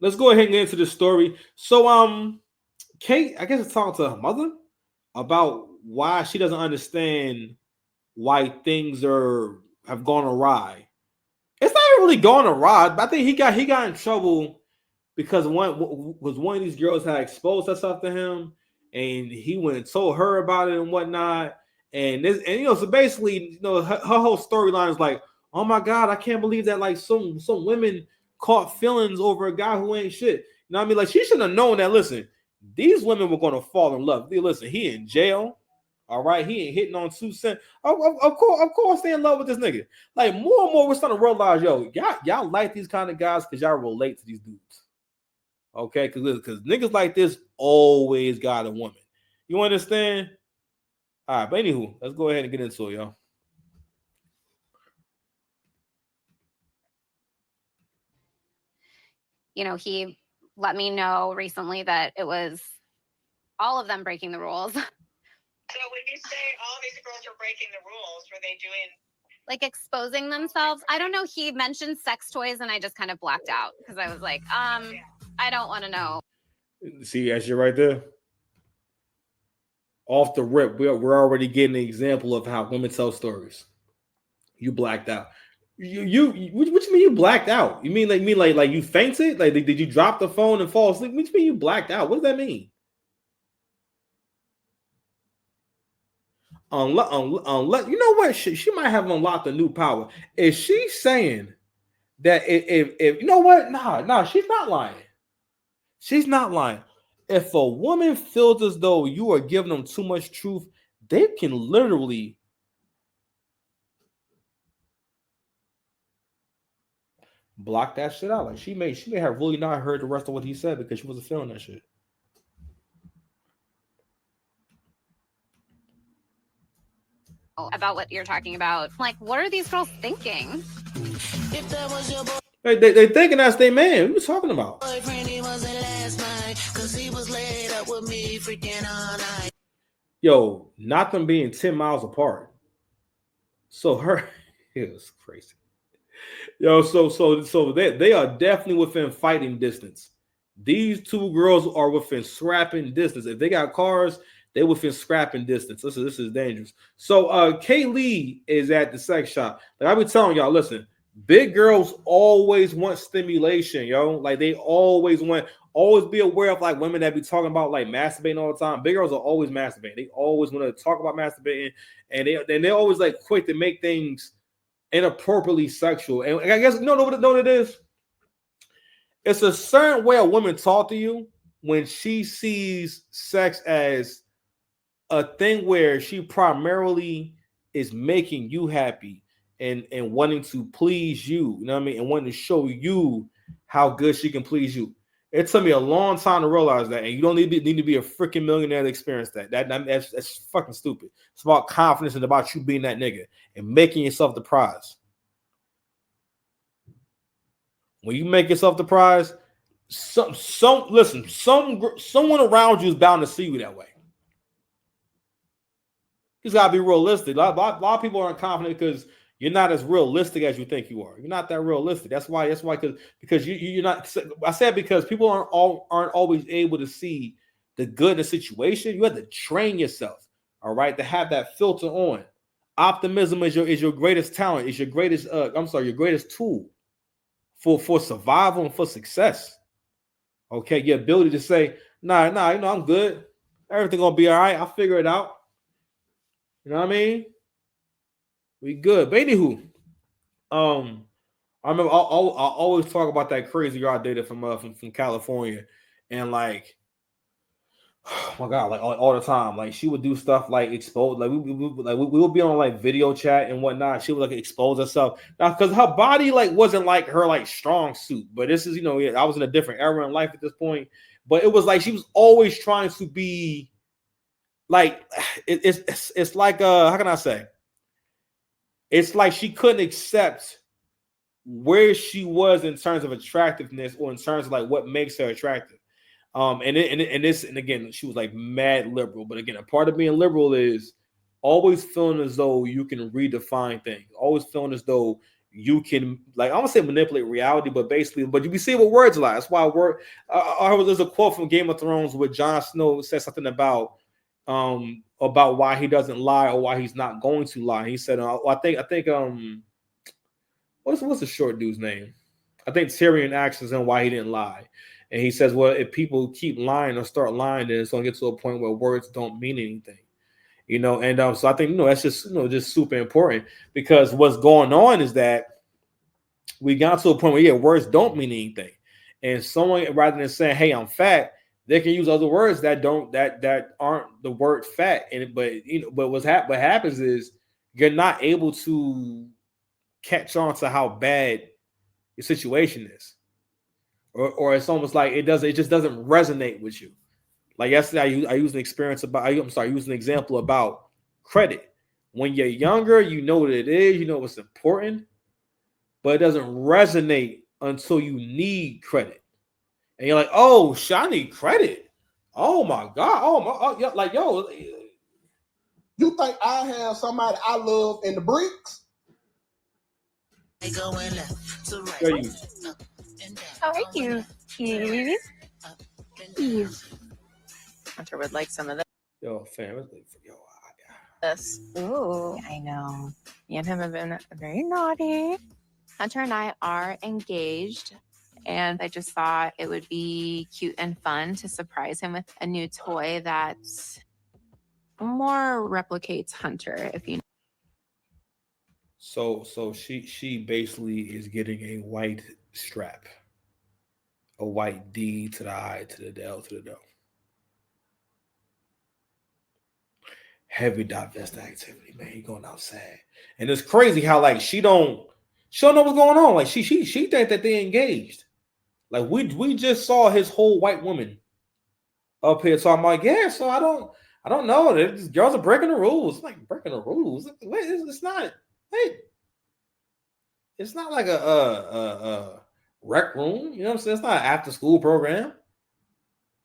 let's go ahead and get into the story. So, Kate, I guess, is talking to her mother about why she doesn't understand why things are have gone awry. It's not really gone awry, but I think he got in trouble because one of these girls had exposed herself to him, and he went and told her about it and whatnot. So basically, her whole storyline is like, oh my god, I can't believe that like some women caught feelings over a guy who ain't shit. You know what I mean? Like she should have known that. Listen, these women were gonna fall in love. Listen, he in jail. All right, he ain't hitting on 2 cents. Of course, they in love with this nigga. Like more and more, we're starting to realize, y'all like these kind of guys because y'all relate to these dudes. Okay, because niggas like this always got a woman. You understand? All right, but anywho, let's go ahead and get into it, y'all. He let me know recently that it was all of them breaking the rules. So when you say all these girls are breaking the rules, were they doing like exposing themselves? I don't know. He mentioned sex toys, and I just kind of blacked out because I was like, I don't want to know. See that shit right there? Off the rip, we're already getting an example of how women tell stories. You blacked out. What you mean you blacked out? You mean like you fainted? Like did you drop the phone and fall asleep? What you mean you blacked out? What does that mean? Unless you know what, she might have unlocked a new power. Is she saying that if you know what? Nah, she's not lying. She's not lying. If a woman feels as though you are giving them too much truth, they can literally block that shit out. Like she may have really not heard the rest of what he said because she wasn't feeling that shit. About what you're talking about. Like, what are these girls thinking? if that was your They thinking that's their man. What are you talking about? boyfriend, he wasn't last night, cause he was laid up with me freaking all night. Yo, not them being 10 miles apart. So her it was crazy. Yo, so they are definitely within fighting distance. These two girls are within scrapping distance. If they got cars, they within scrapping distance. This is dangerous. So Kaylee is at the sex shop. Like I be telling y'all, listen, big girls always want stimulation, yo. Like they always be aware of like women that be talking about like masturbating all the time. Big girls are always masturbating. They always want to talk about masturbating, and they're always like quick to make things inappropriately sexual. And I guess no, it is. It's a certain way a woman talk to you when she sees sex as a thing where she primarily is making you happy and wanting to please you. You know what I mean? And wanting to show you how good she can please you. It took me a long time to realize that, and you don't need to be a freaking millionaire to experience that. That's fucking stupid. It's about confidence and about you being that nigga and making yourself the prize. When you make yourself the prize, someone around you is bound to see you that way. You just gotta be realistic. A lot of people aren't confident because you're not as realistic as you think you are. You're not that realistic. That's why. Because you're not. I said because people aren't always able to see the good in the situation. You have to train yourself. All right, to have that filter on. Optimism is your greatest talent. Is your greatest. Your greatest tool for survival and for success. Okay, your ability to say, nah, I'm good. Everything gonna be all right. I'll figure it out. You know what I mean? We good. But anywho, I remember I always talk about that crazy girl I dated from California, and like, oh my god, like all the time, like she would do stuff like expose, like we would be on like video chat and whatnot. She would like expose herself now because her body like wasn't like her like strong suit, but this is I was in a different era in life at this point, but it was like she was always trying to be like it's like how can I say? It's like she couldn't accept where she was in terms of attractiveness or in terms of like what makes her attractive. And again, she was like mad liberal. But again, a part of being liberal is always feeling as though you can redefine things. Always feeling as though you can, like, I don't say manipulate reality, but basically, but you see what words lie. That's why word. There's a quote from Game of Thrones where Jon Snow says something about why he doesn't lie or why he's not going to lie. He said, I think what's the short dude's name? I think Tyrion asks him why he didn't lie, and he says, well, if people keep lying or start lying, then it's gonna get to a point where words don't mean anything. And so I think that's just super important, because what's going on is that we got to a point where words don't mean anything, and someone, rather than saying, "Hey, I'm fat," they can use other words that aren't the word fat. But what happens is you're not able to catch on to how bad your situation is, or it's almost like it just doesn't resonate with you. Like yesterday, I used an example about credit. When you're younger, you know what it is, you know what's important, but it doesn't resonate until you need credit. And you're like, oh, I need credit. Oh my God. Yeah, like, yo. You think I have somebody I love in the bricks? There you. How are you, Keys? Hunter would like some of this. Yo, fam, This. Ooh, I know. Me and him have been very naughty. Hunter and I are engaged, and I just thought it would be cute and fun to surprise him with a new toy that more replicates Hunter, if you know. So she basically is getting a white strap, a white D to the I to the L to the O. Heavy divestor activity, man. He going outside, and it's crazy how like she don't know what's going on. Like she think that they engaged. Like we just saw his whole white woman up here talking about, yeah. So I don't know. These girls are breaking the rules. It's like breaking the rules. Wait, it's not. Hey, it's not like a rec room. You know what I'm saying? It's not an after school program. You know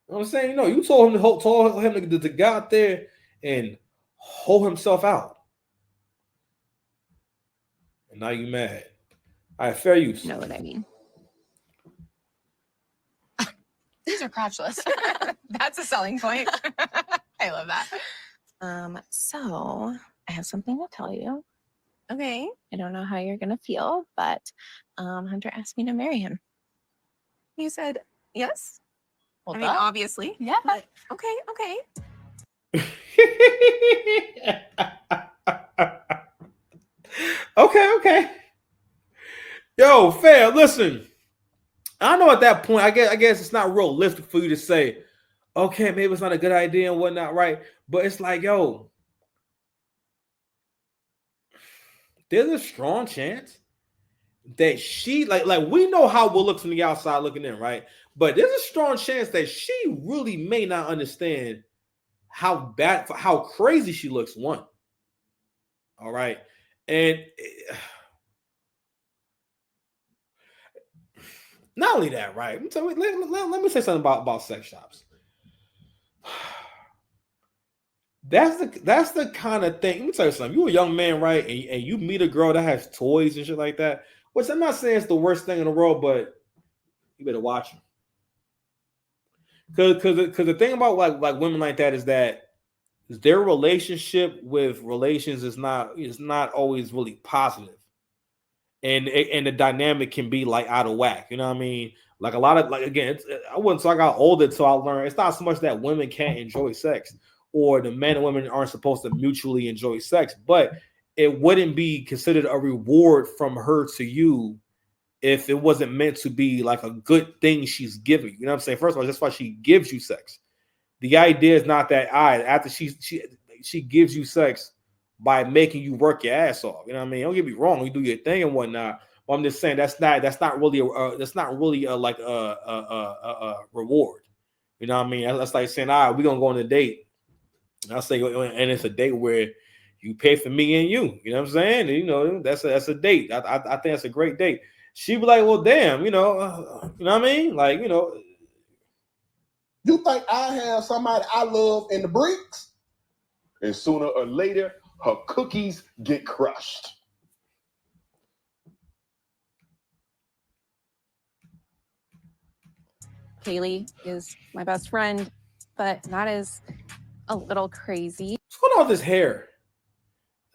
what I'm saying? You told him to go out there and hold himself out. And now you mad. All right, fair use. Know what I mean? These are crotchless. That's a selling point. I love that. So I have something to tell you. Okay. I don't know how you're gonna feel, but Hunter asked me to marry him. You said yes? Well, I mean, obviously. yeah. But okay. Okay. Yo, fam, listen. I know at that point, I guess it's not realistic for you to say, okay, maybe it's not a good idea and whatnot, right? But it's like, yo, there's a strong chance that she, like we know how we'll look from the outside looking in, right? But there's a strong chance that she really may not understand how crazy she looks. One, all right, and not only that, right? So let me say something about sex shops. That's the kind of thing. Let me tell you something. You a young man, right? And you meet a girl that has toys and shit like that. Which I'm not saying it's the worst thing in the world, but you better watch them. Because the thing about like women like that is that their relationship with relations is not always really positive. And the dynamic can be like out of whack. You know what I mean? Like a lot of, like, again, I wouldn't say I got older until I learned it's not so much that women can't enjoy sex or the men and women aren't supposed to mutually enjoy sex, but it wouldn't be considered a reward from her to you if it wasn't meant to be like a good thing she's giving. You know what I'm saying? First of all, that's why she gives you sex. The idea is not that after she gives you sex by making you work your ass off. You know what I mean? Don't get me wrong, you do your thing and whatnot. But I'm just saying that's not really a reward. You know what I mean? That's like saying, all right, we're gonna go on a date. And I'll say, and it's a date where you pay for me and you. You know what I'm saying? And, that's a date. I think that's a great date. She'd be like, well, damn, you know what I mean? Like, You think I have somebody I love in the bricks? And sooner or later, her cookies get crushed. Kaylee is my best friend, but that is a little crazy. What's going on with this hair?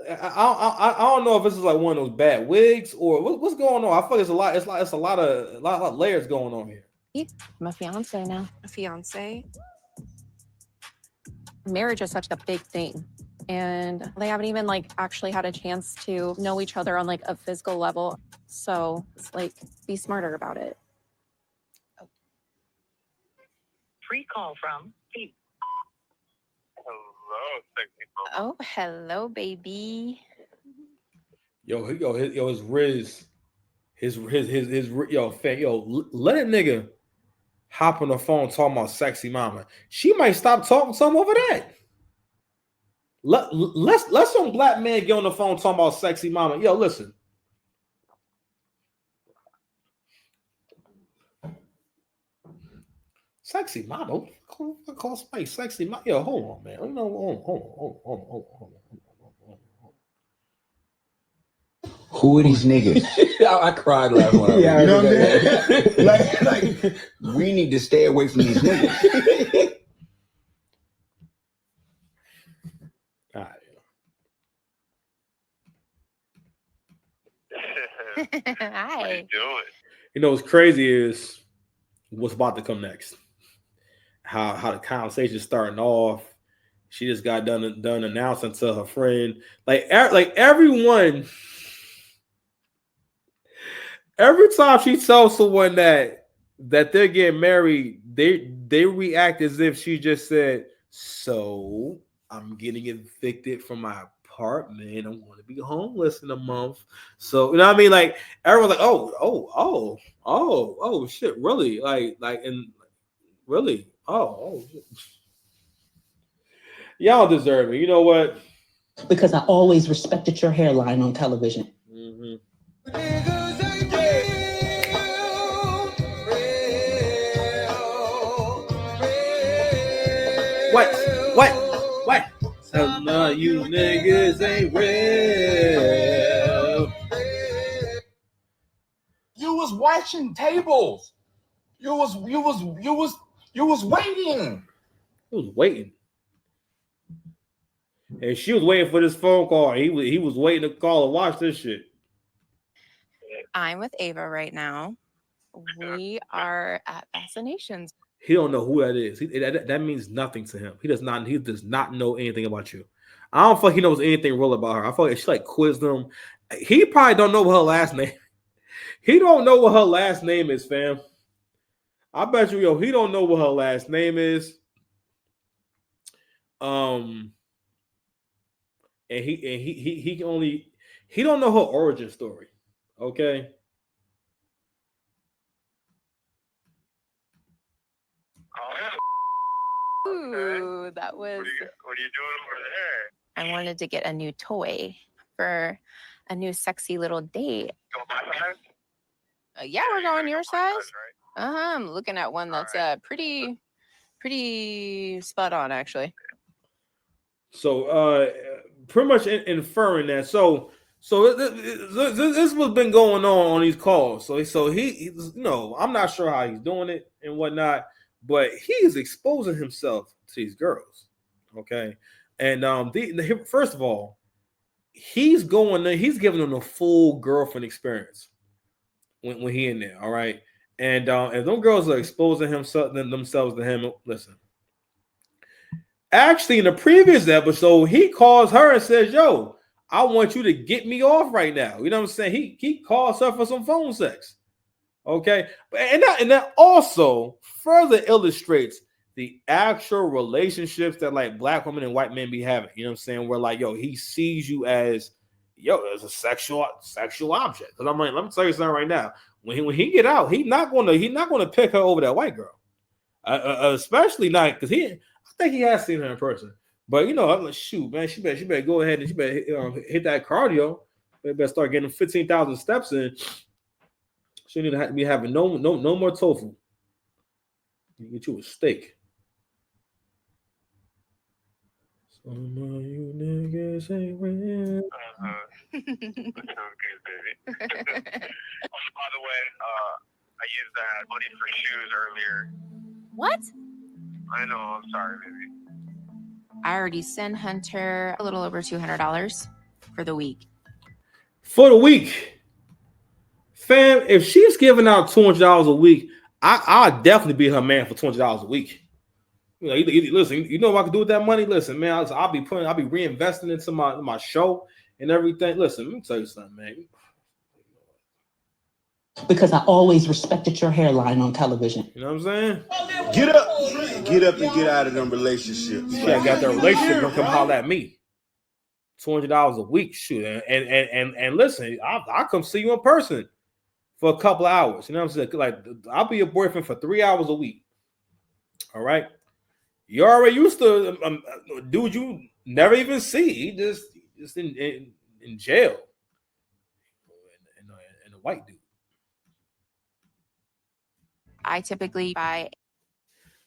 I don't know if this is like one of those bad wigs or what's going on. I feel like it's a lot. It's a lot of layers going on here. I'm a fiance now. A fiance? Marriage is such a big thing, and they haven't even like actually had a chance to know each other on like a physical level. So it's like, be smarter about it. Free call from Pete. Hello, sexy mama. Oh, hello, baby. His Riz, yo, fam, let a nigga hop on the phone talking about sexy mama. She might stop talking to him over that. Let some black man get on the phone talking about sexy mama. Yo, listen. Sexy mama? Call space sexy mama. Yo, hold on, man. You know, hold on. Who are these niggas? I cried last one. Yeah, You know what I'm that. saying? like, we need to stay away from these niggas. All right. What are Hi. you doing? You know what's crazy is what's about to come next. How the conversation's starting off. She just got done announcing to her friend, like everyone. Every time she tells someone that they're getting married, they react as if she just said, "So I'm getting evicted from my apartment. I'm going to be homeless in a month." So you know what I mean? Like everyone's like, "Oh, shit, really? Like, and really? Oh, shit. Y'all deserve it. You know what? Because I always respected your hairline on television. Mm-hmm. What? Some of you niggas ain't real. You was watching tables. You was waiting. He was waiting. And she was waiting for this phone call. He was waiting to call and watch this shit. I'm with Ava right now. We are at Fascinations. He don't know who that is. That means nothing to him. He does not know anything about you. I don't feel like he knows anything real about her. I feel like she like quizzed him. He probably don't know what her last name. He don't know what her last name is, fam. I bet you, he don't know what her last name is. And he don't know her origin story. Okay. Ooh, that was. What are you doing over there? I wanted to get a new toy for a new sexy little date. Go my size? Yeah, we're going your size. Right? I'm looking at one that's pretty spot on, actually. So pretty much inferring that. So this was been going on these calls. So he I'm not sure how he's doing it and whatnot, but he is exposing himself to these girls. Okay, and first of all, he's giving them a full girlfriend experience when he in there. All right, and if them girls are exposing themselves to him, listen. Actually, in the previous episode, he calls her and says, "Yo, I want you to get me off right now." You know what I'm saying? He calls her for some phone sex. Okay, and that also further illustrates the actual relationships that like black women and white men be having. You know what I'm saying? Where like, he sees you as as a sexual object. Because I'm like, let me tell you something right now. When he get out, he's not gonna pick her over that white girl, especially not because I think he has seen her in person. But I'm like, shoot, man, she better go ahead and she better hit that cardio. They better start getting 15,000 steps in. She need to be having no more tofu. You get you a steak. Some of you niggas ain't real. That sounds good, baby. By the way, I used that money for shoes earlier. What? I know. I'm sorry, baby. I already sent Hunter a little over $200 for the week. For the week. Fam, if she's giving out $200 a week, I'll definitely be her man for $200 a week. You know, listen, you know what I can do with that money? Listen, man, I'll be reinvesting into my show and everything. Listen, let me tell you something, man. Because I always respected your hairline on television. You know what I'm saying? Get up and get out of them relationships. You should have got that relationship. Don't come holler at me. $200 a week, shoot, and listen, I'll come see you in person for a couple of hours. You know what I'm saying? Like, I'll be your boyfriend for 3 hours a week. All right. You already used to dude you never even see. He just in jail. And a white dude. I typically buy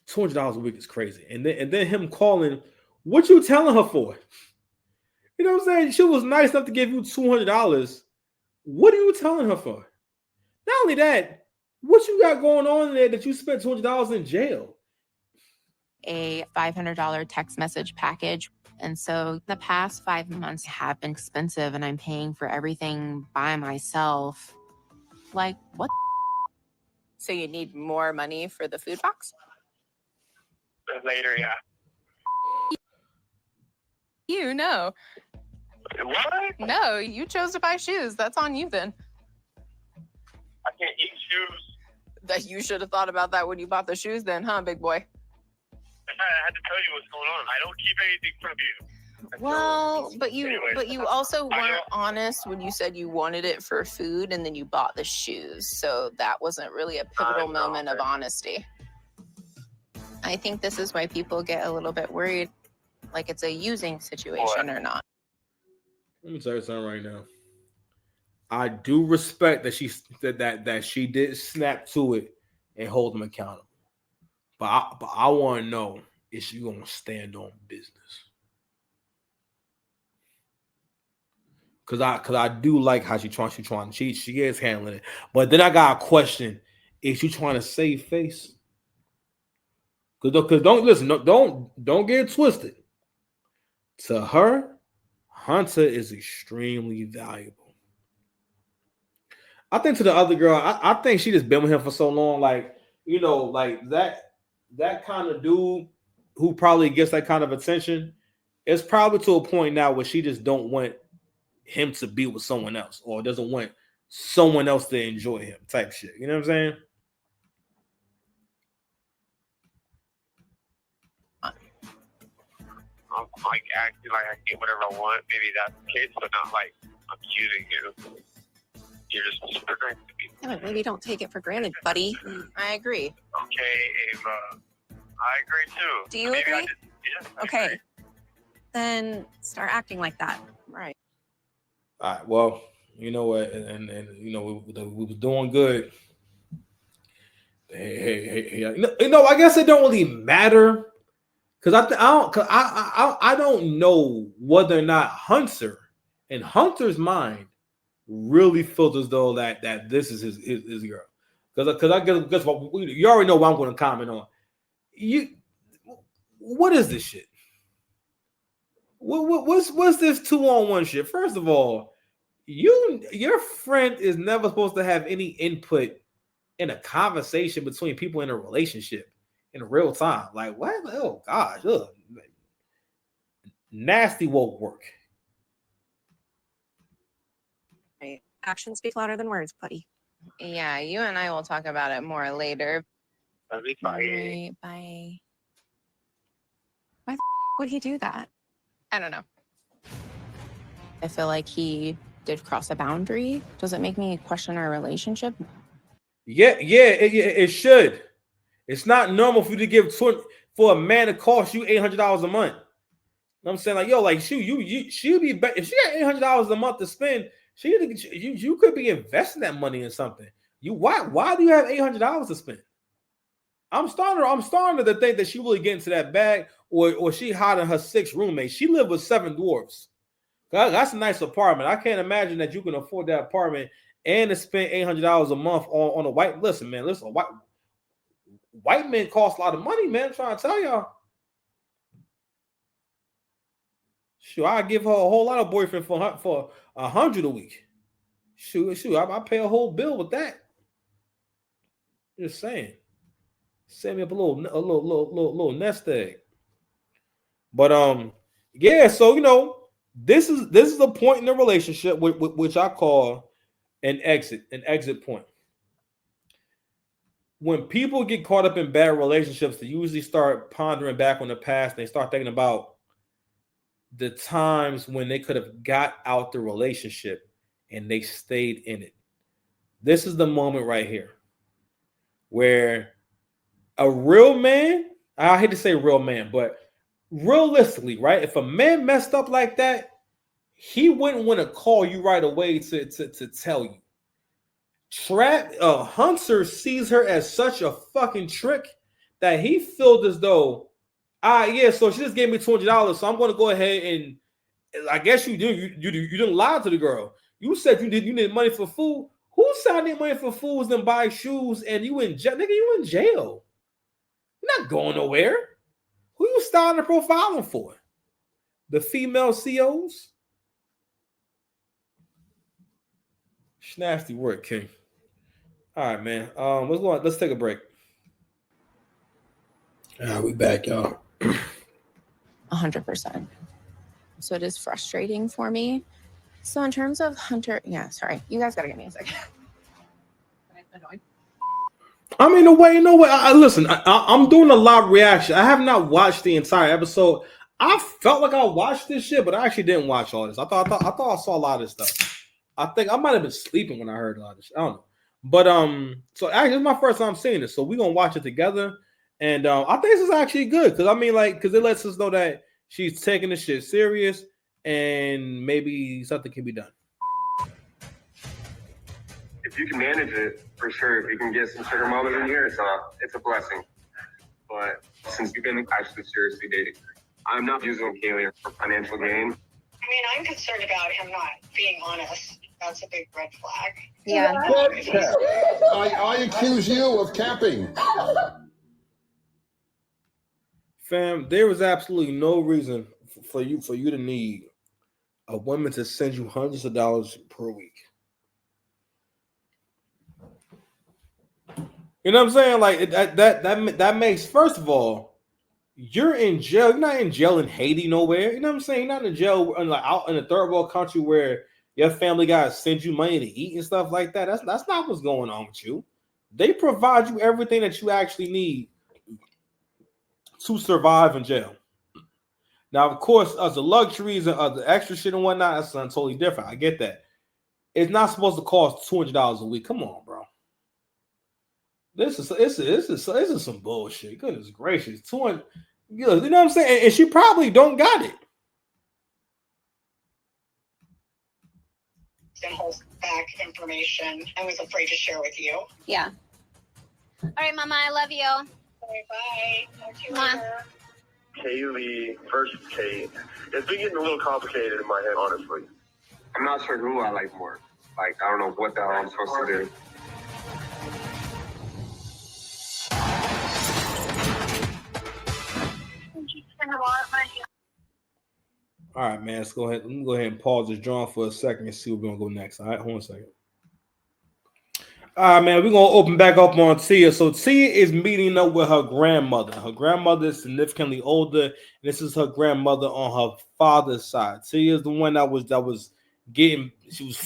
$200 a week is crazy. And then him calling, what you telling her for? You know what I'm saying? She was nice enough to give you $200. What are you telling her for? Not only that, what you got going on there that you spent $200 in jail? a $500 text message package. And so the past 5 months have been expensive and I'm paying for everything by myself. Like, what? So you need more money for the food box? Later, yeah. You know. What? No, you chose to buy shoes. That's on you then. I can't eat shoes. That you should have thought about that when you bought the shoes then, huh, big boy? I had to tell you what's going on. I don't keep anything from you. Well, but Anyways, you also I weren't know. honest when you said you wanted it for food and then you bought the shoes. So that wasn't really a pivotal know, moment of but- honesty. I think this is why people get a little bit worried, like it's a using situation or not. Let me tell you something right now. I do respect that she did snap to it and hold him accountable. But I want to know, is she gonna stand on business? Cause I do like how she is handling it. But then I got a question: is she trying to save face? Cause don't get it twisted. To her, Hunter is extremely valuable. I think to the other girl, I think she just been with him for so long, like, you know, like that kind of dude who probably gets that kind of attention. It's probably to a point now where she just don't want him to be with someone else or doesn't want someone else to enjoy him type shit. You know what I'm saying? I'm like acting like I get whatever I want. Maybe that's the case, but not like I'm using you. You're just super nice to me. Yeah, but maybe don't take it for granted, buddy. I agree. Okay, Ava. I agree too. Do you Maybe agree? Yes, I Okay. agree. Then start acting like that. Right. All right. Well, you know what, and you know we was doing good. Hey, you know, I guess it don't really matter because I don't know whether or not Hunter in Hunter's mind really feels as though that this is his girl, because I guess you already know what I'm going to comment on. What is this shit? What's this 2-on-1 shit? First of all, your friend is never supposed to have any input in a conversation between people in a relationship in real time. Like, what? Oh gosh, ugh. Nasty woke work. Right. Actions speak louder than words, buddy. Yeah, you and I will talk about it more later. That'd be fine. Right, bye. Why would he do that? I don't know. I feel like he did cross a boundary. Does it make me question our relationship? Yeah, it should. It's not normal for you to give for a man to cost you $800 a month. You know what I'm saying, like, yo, like she'd be better if she got $800 a month to spend. You could be investing that money in something. Why do you have $800 to spend? I'm starting to think that she really get into that bag, or she hiding her 6 roommates. She lived with 7 dwarfs. That's a nice apartment. I can't imagine that you can afford that apartment and to spend $800 a month on a white. Listen, man. Listen, white men cost a lot of money, man. I'm trying to tell y'all. Sure, I give her a whole lot of boyfriend for $100 a week. Shoot, I pay a whole bill with that. Just saying. Send me up a little nest egg. But yeah. So this is a point in the relationship which I call an exit point. When people get caught up in bad relationships, they usually start pondering back on the past. They start thinking about the times when they could have got out the relationship and they stayed in it. This is the moment right here where a real man, I hate to say real man, but realistically, right? If a man messed up like that, he wouldn't want to call you right away to tell you. Hunter sees her as such a fucking trick that he feels as though, so she just gave me $200, so I'm going to go ahead and I guess you didn't lie to the girl. You said you needed money for food. Who said I need money for foods and buy shoes and you in jail? Nigga, you in jail. You're not going nowhere. Who you starting the profiling for? The female COs? Nasty work, King. All right, man. Let's take a break. All right, we back, y'all. 100%. So it is frustrating for me. So in terms of Hunter, sorry, you guys gotta give me a second. I mean, no way. Listen, I'm doing a live reaction. I have not watched the entire episode. I felt like I watched this shit, but I actually didn't watch all this. I thought I saw a lot of this stuff. I think I might have been sleeping when I heard a lot of this shit. I don't know. But so actually, it's my first time seeing this. So we're gonna watch it together. And I think this is actually good because it lets us know that she's taking this shit serious and maybe something can be done. If you can manage it, for sure. If you can get some sugar mamas in here, it's a blessing. But since you've been actually seriously dating, I'm not using Kaylee for financial gain. I mean, I'm concerned about him not being honest. That's a big red flag. Yeah. I accuse you of capping. Fam, there was absolutely no reason for you to need a woman to send you hundreds of dollars per week. You know what I'm saying? Like that makes, first of all, you're in jail. You're not in jail in Haiti nowhere. You know what I'm saying? You're not in jail out in a third world country where your family guys send you money to eat and stuff like that. That's not what's going on with you. They provide you everything that you actually need to survive in jail. Now, of course, as the luxuries and the extra shit and whatnot, that's something totally different. I get that. It's not supposed to cost $200 a week. Come on, bro. This is some bullshit. Goodness gracious, 200. You know what I'm saying? And she probably don't got it. And holds back information and was afraid to share with you. Yeah. All right, Mama, I love you. Okay, bye. Talk to you Mwah. later. Kaylee versus Kate. It's been getting a little complicated in my head, honestly. I'm not sure who I like more. Like, I don't know what the hell I'm supposed to do. All right, man. Let's go ahead. Let me go ahead and pause this drawing for a second and see where we're gonna go next. All right, hold on a second. All right, man. We're gonna open back up on Tia. So Tia is meeting up with her grandmother. Her grandmother is significantly older, and this is her grandmother on her father's side. Tia is the one that was getting. She was